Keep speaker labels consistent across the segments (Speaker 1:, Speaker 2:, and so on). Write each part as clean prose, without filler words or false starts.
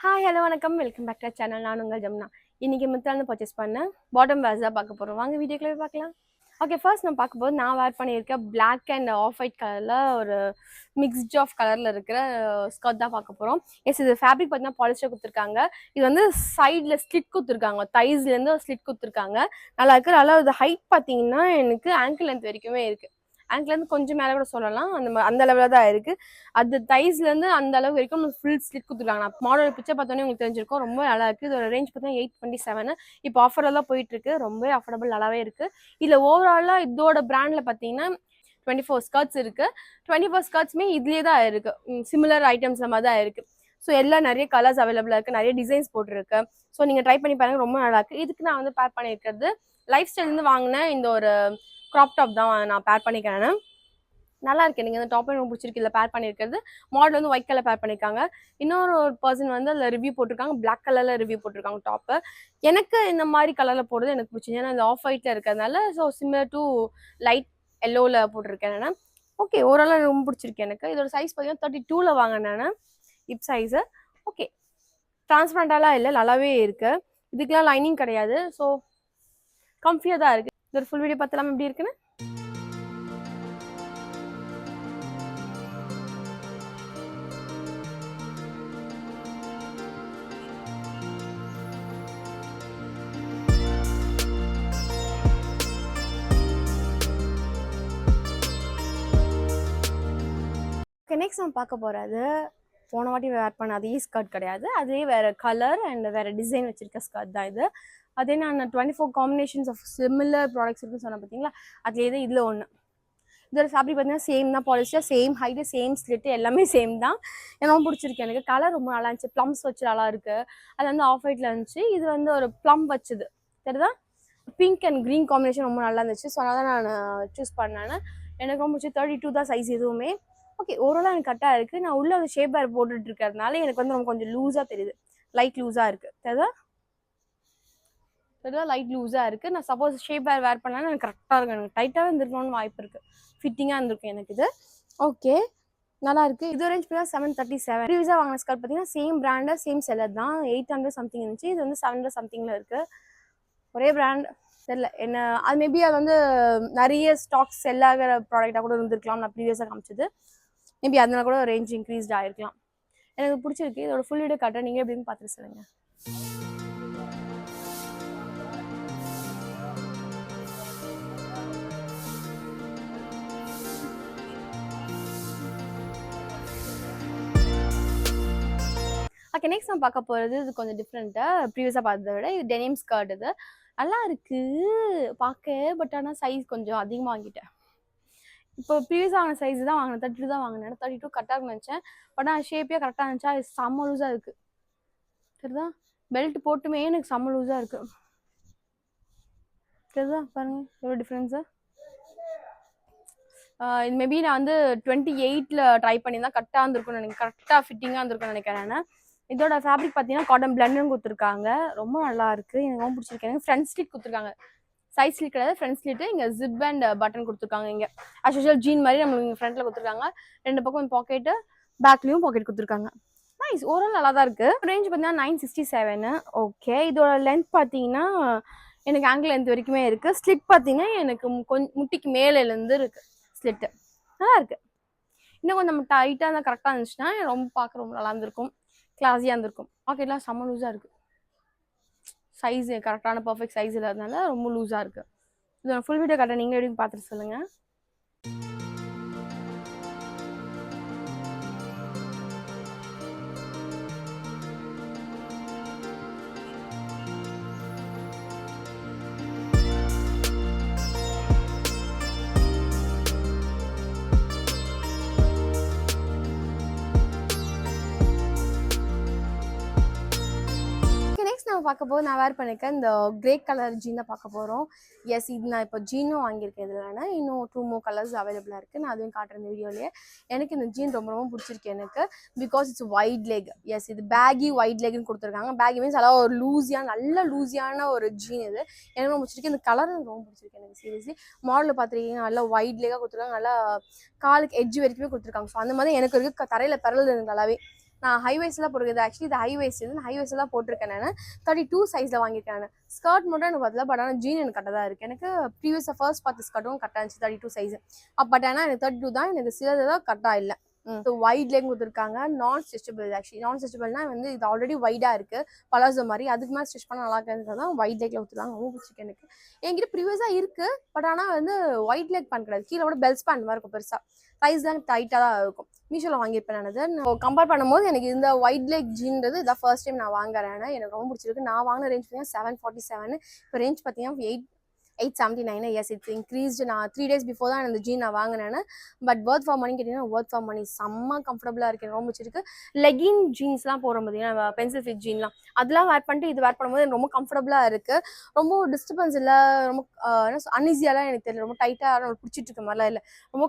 Speaker 1: Hi hello வணக்கம் welcome back to channel. நான் உங்கள் ஜமுனா. இன்னைக்கு மித்ரால பர்ச்சேஸ் பண்ண பாட்டம் வேர்ஸ் தான் பார்க்க போகிறோம். வாங்க வீடியோக்குள்ளே பார்க்கலாம். ஓகே, ஃபர்ஸ்ட் நான் பார்க்கும்போது நான் வேர் பண்ணியிருக்கேன் பிளாக் அண்ட் ஆஃப் ஒயிட் கலரில் ஒரு மிக்ஸ்ட் ஆஃப் கலரில் இருக்கிற ஸ்கர்ட் தான் பார்க்க போகிறோம். எஸ், இது ஃபேப்ரிக் பார்த்தீங்கன்னா பாலிஸ்டர் கொடுத்துருக்காங்க. இது வந்து சைடில் ஸ்லிட் கொடுத்துருக்காங்க, தைஸ்லேருந்து ஸ்லிட் கொடுத்துருக்காங்க. நல்லா இருக்குது. நல்லா இது ஹைட் பார்த்தீங்கன்னா எனக்கு ஆங்கிள் லென்த் வரைக்குமே இருக்குது. ஆங்கிலேருந்து கொஞ்சம் மேலே கூட சொல்லலாம், அந்த லெவலில் தான் இருக்குது. அது தைஸ்லேருந்து அந்த அளவு வரைக்கும் ஃபுல் ஸ்லிட் கொடுத்துருக்காங்க. நான் மாடல் பிக்சர் பார்த்தோன்னே உங்களுக்கு தெரிஞ்சிருக்கும். ரொம்ப நல்லா இருக்குது. இதோட ரேஞ்ச் பார்த்தீங்கன்னா 827. இப்போ ஆஃபரில் தான் போயிட்டுருக்கு. ரொம்பவே அஃபோர்டபுள் நல்லாவே இருக்குது. இதில் ஓவராலாக இதோட பிராண்டில் பார்த்தீங்கன்னா 24 ஸ்கர்ட்ஸ் இருக்குது. 24 ஸ்கர்ட்ஸுமே இதுலேயே தான் இருக்குது. சிமிலர் ஐட்டம்ஸ் மாதிரி தான் இருக்குது. ஸோ எல்லாம் நிறைய கலர்ஸ் அவைலபிளாக இருக்குது, நிறைய டிசைன்ஸ் போட்டிருக்கு. ஸோ நீங்கள் ட்ரை பண்ணி பாருங்கள், ரொம்ப நல்லா இருக்குது. இதுக்கு நான் வந்து பேர் பண்ணியிருக்கிறது லைஃப் ஸ்டைல்லேருந்து வாங்கின இந்த ஒரு க்ராப் டாப் தான் நான் பேர் பண்ணிக்கிறேன். நல்லா இருக்கு. நீங்கள் அந்த டாப் எனக்கு பிடிச்சிருக்கு. இதில் பேர் பண்ணியிருக்கிறது மாடல் வந்து ஒயிட் கலர் பேர் பண்ணியிருக்காங்க. இன்னொரு பர்சன் வந்து அதில் ரிவ்யூ போட்டிருக்காங்க, பிளாக் கலரில் ரிவ்யூ போட்டிருக்காங்க டாப்பு. எனக்கு இந்த மாதிரி கலரில் போடுறது எனக்கு பிடிச்சிருச்சு. ஏன்னா இந்த ஆஃப் ஒயிட்டில் இருக்கிறதுனால ஸோ சிமிலர் டு லைட் எல்லோவில் போட்டிருக்கேன் நான். ஓகே, ஓவராலாக ரொம்ப பிடிச்சிருக்கு எனக்கு. இதோட சைஸ் பார்த்தீங்கன்னா 32ல் வாங்கினேன் நான், ஹிப் சைஸு. ஓகே, டிரான்ஸ்பரண்டாலாம் இல்லை, நல்லாவே இருக்குது. இதுக்கெலாம் லைனிங் கிடையாது. ஸோ கம்ஃபியாக தான் இருக்குது. இதோட ஃபுல் வீடியோ பார்த்தலாம் எப்படி இருக்குன்னு. நெக்ஸ்ட் நம்ம பார்க்க போகிறது போன வாட்டி வேர் பண்ண அதே ஸ்கர்ட் கிடையாது, அதே வேறு கலர் அண்ட் வேறு டிசைன் வச்சுருக்க ஸ்கர்ட் தான் இது. அதே நான் 24 காம்பினேஷன்ஸ் ஆஃப் சிமிலர் ப்ராடக்ட்ஸ் இருக்குன்னு சொன்னேன் பார்த்தீங்களா, அதுலேயே தான் இதில் ஒன்று. இதோட ஃபேப்ரிக் பார்த்தீங்கன்னா சேம் தான், polyester, same height, same slit, எல்லாமே சேம் தான். எனக்கு பிடிச்சிருக்கு. எனக்கு கலர் ரொம்ப நல்லா இருந்துச்சு. ப்ளம்ஸ் வச்சு நல்லா இருக்குது. அது வந்து ஆஃப் ஒயிட்டில் இருந்துச்சு. இது வந்து ஒரு ப்ளம் வச்சுது தெரியுதா, பிங்க் அண்ட் க்ரீன் காம்பினேஷன் ரொம்ப நல்லா இருந்துச்சு. ஸோ அதனால் தான் நான் சூஸ் பண்ணேன். எனக்கு ரொம்ப பிடிச்சி. 32 தான் சைஸ் எதுவுமே. ஓகே, ஓவராலாக எனக்கு கரெக்டாக இருக்குது. நான் உள்ளே ஷேப் வேர் போட்டுட்டு இருக்கிறதுனால எனக்கு வந்து ரொம்ப கொஞ்சம் லூஸாக தெரியுது, லைட் லூஸாக இருக்குது தெரியுதா. லைட் லூஸாக இருக்குது. நான் சப்போஸ் ஷேப் வேர் பண்ணாலும் எனக்கு கரெக்டாக இருக்கும். எனக்கு டைட்டாக இருந்திருக்கணும்னு வாய்ப்பு இருக்குது, ஃபிட்டிங்காக இருந்திருக்கும் எனக்கு இது. ஓகே, நல்லா இருக்குது. இது ரேஞ்ச் பார்த்தீங்கன்னா 737. ப்ரீவியஸாக வாங்கின ஸ்கர்ட் பார்த்தீங்கன்னா சேம் பிராண்டு சேம் செல்லர் தான், 800 சம்திங் இருந்துச்சு. இது வந்து 700 சம்திங்கில் இருக்குது. ஒரே பிராண்ட் தெரியல என்ன, அது மேபி அது வந்து நிறைய ஸ்டாக்ஸ் செல் ஆகிற ப்ராடக்டாக கூட இருந்திருக்கலாம். நான் ப்ரீவியஸாக காமிச்சது மேபி அதனால கூட ரேஞ்ச் இன்க்ரீஸ்ட் ஆகிருக்கலாம். எனக்கு பிடிச்சிருக்கு. இதோட ஃபுல் வீடியோ காட்டுறேன், நீங்கள் எப்படின்னு பார்த்துட்டு சொல்லுங்கள். ஓகே, நெக்ஸ்ட் நம்ம பார்க்க போகிறது இது கொஞ்சம் டிஃப்ரெண்ட்டாக, ப்ரீவியஸாக பார்த்ததை விட இது டெனிம் ஸ்கர்ட். இது நல்லா இருக்குது பார்க்க. பட் ஆனால் சைஸ் கொஞ்சம் அதிகமாக வாங்கிட்டேன். இப்போ ப்ரீவியஸாக வாங்கின சைஸ் தான் வாங்கினேன், 32 தான் வாங்கினேன். 32 கரெக்டாக நினச்சேன். பட் ஆனால் ஷேப்பே கரெக்டாக இருந்துச்சா, அது செம்ம லூஸாக இருக்குது சரிதா. பெல்ட் போட்டுமே எனக்கு செம்ம லூஸாக இருக்குது சரிதா. பாருங்கள் எவ்வளோ டிஃப்ரென்ஸு. இது மேபி நான் வந்து 28ல் ட்ரை பண்ணி தான் கரெக்டாக இருந்திருக்கும்னு எனக்கு, கரெக்டாக ஃபிட்டிங்காக இருந்திருக்கும்னு நினைக்கிறேன். இதோட ஃபேப்ரிக் பார்த்தீங்கன்னா காட்டன் பிளண்டுன்னு கொடுத்துருக்காங்க. ரொம்ப நல்லா இருக்குது. எனக்கு ரொம்ப பிடிச்சிருக்கு. எனக்கு ஃப்ரண்ட் ஸ்லிட் கொடுத்துருக்காங்க, சைஸ் ஸ்லிட் கிடையாது, ஃப்ரண்ட் ஸ்லிட்டு. இங்கே ஜிப் அண்ட் பட்டன் கொடுத்துருக்காங்க. இங்கே ஆஸ் யூஷுவல் ஜீன் மாதிரி நம்ம இங்கே ஃப்ரண்ட்டில் கொடுத்துருக்காங்க. 2 பக்கம் பாக்கெட்டு, பேக்லேயும் பாக்கெட் கொடுத்துருக்காங்க. நைஸ், ஓவரால் நல்லா தான் இருக்குது. ரேஞ்ச் பார்த்தீங்கன்னா 967. ஓகே, இதோட லென்த் பார்த்தீங்கன்னா எனக்கு ஆங்கிள் லென்த் வரைக்குமே இருக்குது. ஸ்லிட் பார்த்தீங்கன்னா எனக்கு கொஞ்சம் முட்டிக்கு மேலேருந்து இருக்குது ஸ்லிட்டு. நல்லா இருக்குது. இன்னும் கொஞ்சம் நம்ம டைட்டாக இருந்தால் கரெக்டாக இருந்துச்சுன்னா ரொம்ப பார்க்க ரொம்ப நல்லா இருந்திருக்கும், கிளாஸியாக இருந்திருக்கும். பாக்கெட்லாம் செம்ம லூஸாக இருக்குது. சைஸு கரெக்டான பர்ஃபெக்ட் சைஸ் இல்லாதனால ரொம்ப லூஸாக இருக்குது. இதோட ஃபுல் வீடியோ காட்ட நீங்கள் எப்படின்னு பார்த்துட்டு சொல்லுங்கள். நம்ம பார்க்க போது நான் வேர் பண்ணியிருக்கேன் இந்த கிரே கலர் ஜீனை பார்க்க போகிறோம். எஸ், இது நான் இப்போ ஜீனும் வாங்கியிருக்கேன். இதில் இன்னும் 2 more கலர்ஸ் அவைலபிளாக இருக்குது. நான் அதுவும் காட்டுறேன் இந்த வீடியோலேயே. எனக்கு இந்த ஜீன் ரொம்ப ரொம்ப பிடிச்சிருக்கு எனக்கு, because it's wide leg. Yes, இது பேகி ஒயிட் லெக்னு கொடுத்துருக்காங்க. பேகி மீன்ஸ் அதாவது ஒரு லூஸியாக நல்ல லூஸியான ஒரு ஜீன். இது எனக்கு ரொம்ப பிடிச்சிருக்கு. இந்த கலர் எனக்கு ரொம்ப பிடிச்சிருக்கு எனக்கு சீரியஸ்லி. மாடலில் பார்த்துருக்கீங்க, நல்லா ஒயிட் லெக்காக கொடுத்துருக்காங்க, நல்லா காலுக்கு எட்ஜ் வரைக்குமே கொடுத்துருக்காங்க. ஸோ அந்த மாதிரி எனக்கு இருக்குது. தரையில் பிறல் எனக்கு நல்லாவே நான் ஹை வேஸ்ட்லாம் போட்டுருக்கேன். ஆக்சுவலி இது ஹை வேஸ்ட், இது ஹை வேஸ்ட்லாம் போட்டிருக்கேன். நான் 32 சைஸில் வாங்கியிருக்கேன். நான் ஸ்கர்ட் மட்டும் எனக்கு பதிலாக, பட் ஆனால் ஜீன் எனக்கு கரெக்டாக தான் இருக்குது. எனக்கு ப்ரீவியஸாக ஃபர்ஸ்ட் பார்த்து ஸ்கர்ட்டும் கரெக்டாக இருந்துச்சு 32 சைஸ். பட் ஆனால் எனக்கு 32 தான், எனக்கு சிலது தான் கரெக்டாக இல்லை. வைட் லெக் கொடுத்துருக்காங்க. நான் ஸ்ட்ரெச்சபிள். ஆக்சுவலி நான் ஸ்ட்ரெச்சபிள்னா வந்து இது ஆல்ரெடி வைடாக இருக்குது, பலாசோ மாதிரி. அதுக்கு மேலே ஸ்ட்ரெச் பண்ண நல்லா இருக்கிறது தான் வைட் லெக்கில் கொடுத்துருக்காங்க. ரொம்ப பிடிச்சிருக்கு எனக்கு. என்கிட்ட ப்ரீவியஸாக இருக்குது, பட் ஆனால் வந்து ஒயிட் லெக் பேண்ட் கிடையாது, கீழே கூட பெல்ஸ் பேண்ட் மாதிரி இருக்கும் பெருசாக. சைஸ் தான் டைட்டாக தான் இருக்கும். மீஷோவில் வாங்கியிருப்பேன் நான். கம்பேர் பண்ணும்போது எனக்கு இந்த ஒயிட் லெக் ஜீன்றது இதான் ஃபர்ஸ்ட் டைம் நான் வாங்குறேன். எனக்கு ரொம்ப பிடிச்சிருக்கு. நான் வாங்கின ரேஞ்ச் பார்த்தீங்கன்னா 747. இப்போ ரேஞ்ச் பார்த்தீங்கன்னா 879. Yes, it's increased. நான் 3 days பிஃபோர் தான் இந்த ஜீன் நான் வாங்கினேன். பட் ஒர்த் ஃபார் மணி கேட்டிங்கன்னா ஒர்த் ஃபார் மணி. செம்ம கம்ஃபர்டபுளாக இருக்குது, ரொம்ப பிடிச்சிருக்கு. லெகின் ஜீன்ஸ்லாம் போகிற பார்த்தீங்கன்னா பென்சில் ஃபிட் ஜீன்லாம், அதெல்லாம் வேர் பண்ணிட்டு இது வேர் பண்ணும்போது ரொம்ப கம்ஃபர்டபுளாக இருக்குது. ரொம்ப டிஸ்டர்பன்ஸ் இல்லை, ரொம்ப அன்ஈஸியாலாம் எனக்கு தெரியல. ரொம்ப டைட்டாக பிடிச்சிட்டு இருக்க மாதிரிலாம் இல்லை, ரொம்ப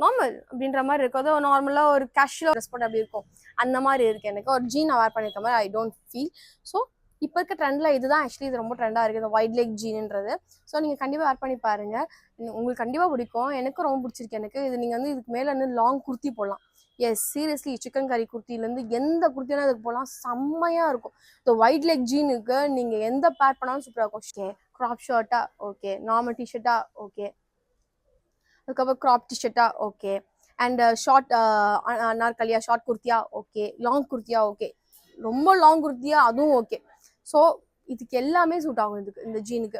Speaker 1: நார்மல் அப்படின்ற மாதிரி இருக்கும். அதுவும் நார்மலாக ஒரு கேஷுவலாக ட்ரெஸ் போட்டு அப்படி இருக்கும், அந்த மாதிரி இருக்குது. எனக்கு ஒரு ஜீன் வேர் பண்ணியிருக்க மாதிரி ஐ டோன்ட் ஃபீல். ஸோ இப்போ இருக்க ட்ரெண்டில் இதுதான் ஆக்சுவலி இது ரொம்ப ட்ரெண்டாக இருக்குது, இந்த ஒயிட் லெக் ஜீன்ன்றது. ஸோ நீங்கள் கண்டிப்பாக வேர் பண்ணி பாருங்கள், உங்களுக்கு கண்டிப்பாக பிடிக்கும். எனக்கும் ரொம்ப பிடிச்சிருக்கு. எனக்கு இது நீங்கள் வந்து இதுக்கு மேலே வந்து லாங் குர்த்தி போடலாம். எஸ், சீரியஸ்லி சிக்கன் கறி குர்த்திலேருந்து எந்த குர்த்தினா இதுக்கு போகலாம், செம்மையாக இருக்கும். இந்த ஒயிட் லெக் ஜீனுக்கு நீங்கள் எந்த பேர் பண்ணாலும் சூப்பராக இருக்கும். ஓகே, க்ராப் ஷர்ட்டா ஓகே, நார்மல் டிஷர்ட்டா ஓகே, அதுக்கப்புறம் க்ராப் டிஷர்ட்டா ஓகே, அண்ட் ஷார்ட் நாற்காலியா, ஷார்ட் குர்த்தியா ஓகே, லாங் குர்த்தியா ஓகே, ரொம்ப லாங் குர்த்தியா அதுவும் ஓகே. ஸோ இதுக்கு எல்லாமே சூட் ஆகும் இதுக்கு, இந்த ஜீனுக்கு.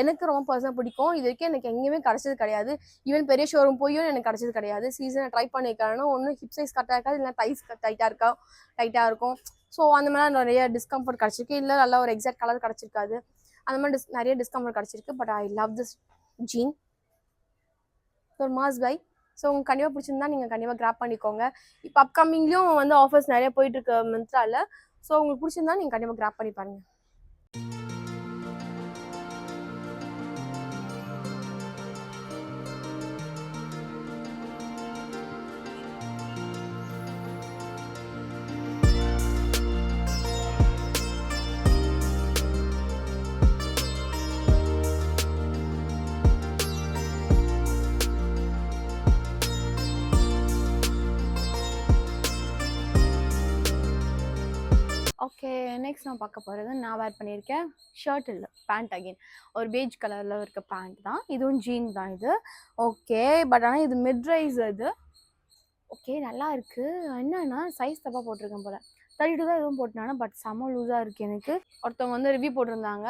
Speaker 1: எனக்கு ரொம்ப பர்சனலாக பிடிக்கும். இது வரைக்கும் எனக்கு எங்கேயுமே கிடச்சது கிடையாது. ஈவன் பெரிய ஷோரூம் போயும் எனக்கு கிடச்சது கிடையாது. சீசனை ட்ரை பண்ணியிருக்காங்கன்னா ஒன்று ஹிப் சைஸ் கரெக்டாக இருக்காது, இல்லை டைஸ் டைட்டாக இருக்கும். ஸோ அந்த மாதிரி நிறைய டிஸ்கம்ஃபர்ட் கிடச்சிருக்கு, இல்லை நல்லா ஒரு எக்ஸாக்ட் கலர் கிடச்சிருக்காது, அந்த மாதிரி நிறைய டிஸ்கம்ஃபர்ட் கிடச்சிருக்கு. But I love this jean. ஒரு மாஸ் பை. ஸோ உங்களுக்கு கண்டிப்பாக பிடிச்சிருந்தா நீங்கள் கண்டிப்பாக கிராப் பண்ணிக்கோங்க. இப்போ அப்கமிங்லேயும் வந்து ஆஃபர்ஸ் நிறைய போயிட்டுருக்கு மிந்த்ராவில். ஸோ உங்களுக்கு பிடிச்சிருந்தா நீங்கள் கண்டிப்பாக கிராப் பண்ணி பாருங்கள். ஓகே, நெக்ஸ்ட் நான் பார்க்க போகிறது, நான் வேர் பண்ணியிருக்கேன் ஷர்ட் இல்லை பேண்ட். அகெயின் ஒரு பேஜ் கலரில் இருக்க பேண்ட் தான், இதுவும் ஜீன் தான் இது. ஓகே, பட் ஆனால் இது மிட் ரைஸ் இது. ஓகே, நல்லா இருக்குது. என்னன்னா சைஸ் தப்பாக போட்டிருக்கேன் போல், 32 தான் எதுவும் போட்டினாங்க, பட் செம்ம லூஸாக இருக்குது. எனக்கு ஒருத்தவங்க வந்து ரிவ்யூ போட்டிருந்தாங்க,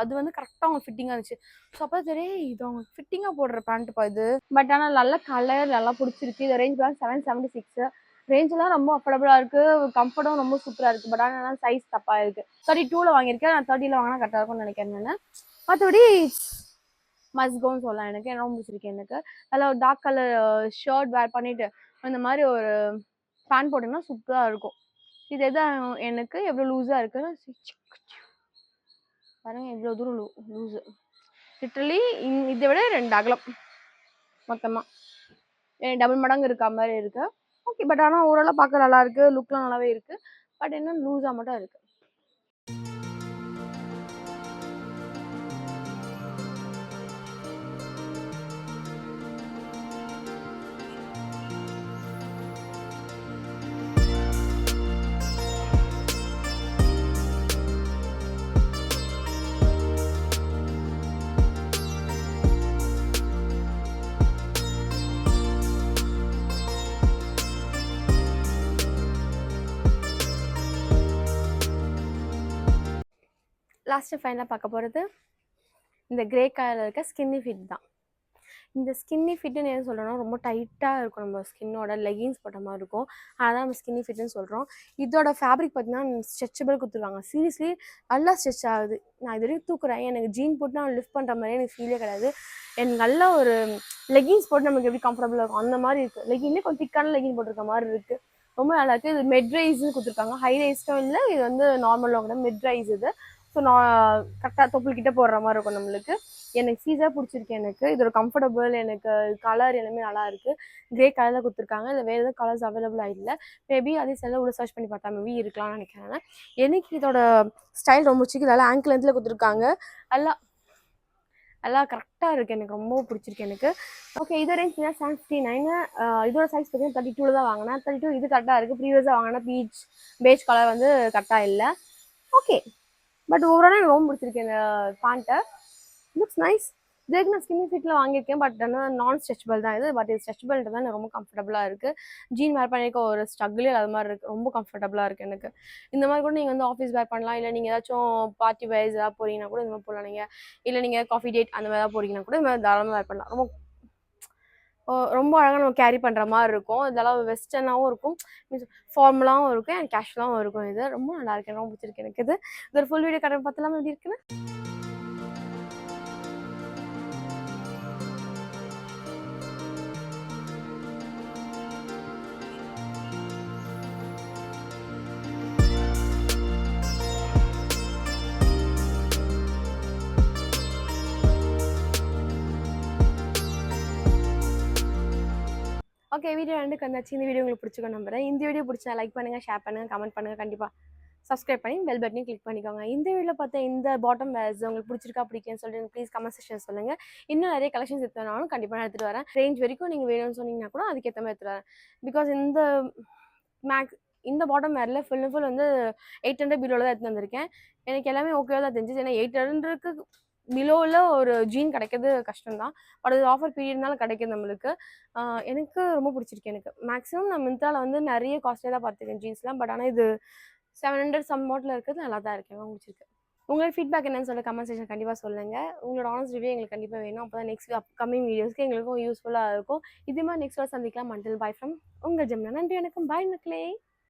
Speaker 1: அது வந்து கரெக்டாக அவங்க ஃபிட்டிங்காக இருந்துச்சு. ஸோ அப்போ தெரியும் இது அவங்க ஃபிட்டிங்காக போடுற பேண்ட்டுப்பா இது. பட் ஆனால் நல்ல கலர் நல்லா பிடிச்சிருக்கு. இது ரேஞ்ச் தான் 776. ரேஞ்செலாம் ரொம்ப அஃபோர்டபுளாக இருக்குது, கம்ஃபர்ட்டும் ரொம்ப சூப்பராக இருக்குது. பட் ஆனால் சைஸ் தப்பாக இருக்குது. 32ல் வாங்கியிருக்கேன், நான் 30ல் வாங்கினா கரெக்டாக இருக்கும்னு நினைக்கிறேன் நான். மற்றபடி மஸ்கோன்னு சொல்லலாம். எனக்கு ரொம்ப பிடிச்சிருக்கு. எனக்கு அதில் ஒரு டார்க் கலர் ஷர்ட் வேர் பண்ணிவிட்டு இந்த மாதிரி ஒரு பேண்ட் போட்டிங்கன்னா சூப்பராக இருக்கும். இது எதான் எனக்கு எவ்வளோ லூஸாக இருக்குன்னு பாருங்கள், எவ்வளோ தூரம் லூஸு. லிட்ரலி இதை விட 2 அகலம் மொத்தமாக டபுள் மடங்கு இருக்கா மாதிரி இருக்குது. ஓகே, பட் ஆனால் ஓரளவு பார்க்க நல்லா இருக்குது, லுக்லாம் நல்லாவே இருக்குது. பட் என்ன லூஸாக மட்டும் இருக்குது. லாஸ்ட்டு ஃபைனலாக பார்க்க போகிறது இந்த கிரே கலரில் இருக்க ஸ்கின்னி ஃபிட் தான். இந்த ஸ்கின்னி ஃபிட்டுன்னு எது சொல்கிறோன்னா, ரொம்ப டைட்டாக இருக்கும், நம்ம ஸ்கின்னோட லெகின்ஸ் போட்ட மாதிரி இருக்கும். அதான் நம்ம ஸ்கின்னி ஃபிட்டுன்னு சொல்கிறோம். இதோட ஃபேப்ரிக் பார்த்தீங்கன்னா ஸ்ட்ரெச்சபிள் கொடுத்துருவாங்க. சீரியஸ்லி நல்லா ஸ்ட்ரெச் ஆகுது. நான் இது வரைக்கும் தூக்குறேன், எனக்கு ஜீன் போட்டு நான் லிஃப்ட் பண்ணுற மாதிரியே எனக்கு ஃபீலே கிடையாது. எனக்கு நல்ல ஒரு லெகின்ஸ் போட்டு நமக்கு எப்படி கம்ஃபர்டபுளாக இருக்கும் அந்த மாதிரி இருக்குது. லெகின்லேயே கொஞ்சம் திக்கான லெகின் போட்டிருக்க மாதிரி இருக்குது, ரொம்ப நல்லா இருக்குது. இது மெட் ரைஸ்ன்னு கொடுத்துருக்காங்க, ஹை ரைஸ்டும் இல்லை, இது வந்து நார்மலாக கூட மெட் ரைஸ் இது. ஸோ நான் கரெக்டாக தொப்புள்கிட்ட போடுற மாதிரி இருக்கும் நம்மளுக்கு. எனக்கு சீஸாக பிடிச்சிருக்கு. எனக்கு இதோட கம்ஃபர்டபுள், எனக்கு கலர் எல்லாமே நல்லா இருக்குது. கிரே கலரில் கொடுத்துருக்காங்க. இல்லை வேறு எதுவும் கலர்ஸ் அவைலபிளாக இல்லை. மேபி அதே செல்லில் உள்ள சர்ச் பண்ணி பார்த்தா மேபி இருக்கலாம்னு நினைக்கிறேன். எனக்கு இதோட ஸ்டைல் ரொம்ப பிடிச்சிருக்கு. நல்லா ஆங்கிள் லென்த்தில் கொடுத்துருக்காங்க. நல்லா எல்லாம் கரெக்டாக இருக்குது, எனக்கு ரொம்ப பிடிச்சிருக்கு எனக்கு. ஓகே, இது ரேஞ்ச் 759. இதோட சைஸ் பார்த்தீங்கன்னா 32 தான் வாங்கினேன். 32 இது கரெக்டாக இருக்குது. ப்ரீவியஸாக வாங்கினா பேஜ் கலர் வந்து கரெக்டாக இல்லை. ஓகே, பட் ஓவராலாக எனக்கு ரொம்ப பிடிச்சிருக்கு இந்த பேண்ட்டை. Looks nice. இதுக்கு நான் ஸ்கின்னி ஃபிட்டில் வாங்கியிருக்கேன், பட் ஆனால் நான் ஸ்ட்ரெச்சபிள் தான் இது. பட் இது ஸ்ட்ரெச்சபிள் தான் எனக்கு ரொம்ப கம்ஃபர்டபுளாக இருக்குது. ஜீன் வேர் பண்ணியிருக்க ஒரு ஸ்ட்ரகிளே அது மாதிரி இருக்குது, ரொம்ப கம்ஃபர்டபுளாக இருக்குது எனக்கு. இந்த மாதிரி கூட நீங்கள் வந்து ஆஃபீஸ் வேர் பண்ணலாம், இல்லை நீங்கள் ஏதாச்சும் பார்ட்டி வைஸ் ஏதாவது போகிறீங்கன்னா கூட இந்த மாதிரி போடலாம். நீங்கள் இல்லை நீங்கள் காஃபி டேட் அந்த மாதிரி ஏதாவது போகிறீங்கன்னா கூட இந்த மாதிரி தாராளமாக வேர் பண்ணலாம். ரொம்ப அழகாக நம்ம கேரி பண்ணுற மாதிரி இருக்கும். இதெல்லாம் வெஸ்டர்னாகவும் இருக்கும், மீன்ஸ் ஃபார்மலாகவும் இருக்கும், அண்ட் கேஷுவலாகவும் இருக்கும். இது ரொம்ப நல்லா இருக்கு, ரொம்ப பிடிச்சிருக்கு எனக்கு. இது ஒரு ஃபுல் வீடியோ கடை பார்த்தலாம் எப்படி இருக்குன்னு. ஓகே, வீடியோ ரெண்டுக்கு வந்தாச்சு. இந்த வீடியோ உங்களுக்கு பிடிச்சிக்கோ நம்புறேன். இந்த வீடியோ பிடிச்சா லைக் பண்ணுங்கள், ஷேர் பண்ணுங்கள், கமெண்ட் பண்ணுங்கள், கண்டிப்பாக சப்ஸ்கிரைப் பண்ணி பெல் பட்டனையும் கிளிக் பண்ணிக்கோங்க. இந்த வீடியோவில் பார்த்த இந்த பாட்டம் வேர்ஸ் உங்களுக்கு பிடிச்சிருக்கா பிடிக்குன்னு சொல்லிட்டு ப்ளீஸ் கமெண்ட் செக்ஷன் சொல்லுங்கள். இன்னும் நிறைய கலெக்ஷன்ஸ் எடுத்துனாலும் கண்டிப்பாக நான் எடுத்துகிட்டு வரேன். ரேஞ்ச் வரைக்கும் நீங்கள் வேணும்னு சொன்னீங்கன்னா கூட அதுக்கேற்ற மாதிரி எடுத்துகிட்டு வரேன். பிகாஸ் இந்த பாட்டம் வேரில் ஃபுல் அண்ட் ஃபுல் வந்து 800 பிலோவில் தான் எடுத்து வந்திருக்கேன். எனக்கு எல்லாமே ஓகேவாக தான் தெரிஞ்சிச்சு. ஏன்னா 800க்கு பிலோவில் ஒரு ஜீன் கிடைக்கிறது கஷ்டம்தான். பட் அது ஆஃபர் பீரியட்னால கிடைக்கிது நம்மளுக்கு. எனக்கு ரொம்ப பிடிச்சிருக்கு. எனக்கு மேக்ஸிமம் நான் மிந்த்ராவில் வந்து நிறைய காஸ்ட்லியாக தான் பார்த்துருக்கேன் ஜீன்ஸ்லாம். பட் ஆனால் இது 700 சம் மோட்டில் இருக்கிறது நல்லா தான் இருக்கு, ரொம்ப பிடிச்சிருக்கு. உங்களோட ஃபீட்பேக் என்னன்னு சொல்ல கமெண்ட் செக்ஷன் கண்டிப்பாக சொல்லுங்கள். உங்களோட ஆனஸ்ட் ரிவ்யூ எங்களுக்கு கண்டிப்பாக வேணும். அப்போ தான் நெக்ஸ்ட் அப்கமிங் வீடியோஸ்க்கு எங்களுக்கும் யூஸ்ஃபுல்லாக இருக்கும். இதே மாதிரி நெக்ஸ்ட் சந்திக்கலாம். அன்டில் பை ஃப்ரம் உங்கள் ஜெம்னா. நன்றி, வணக்கம், பாய் மக்களே.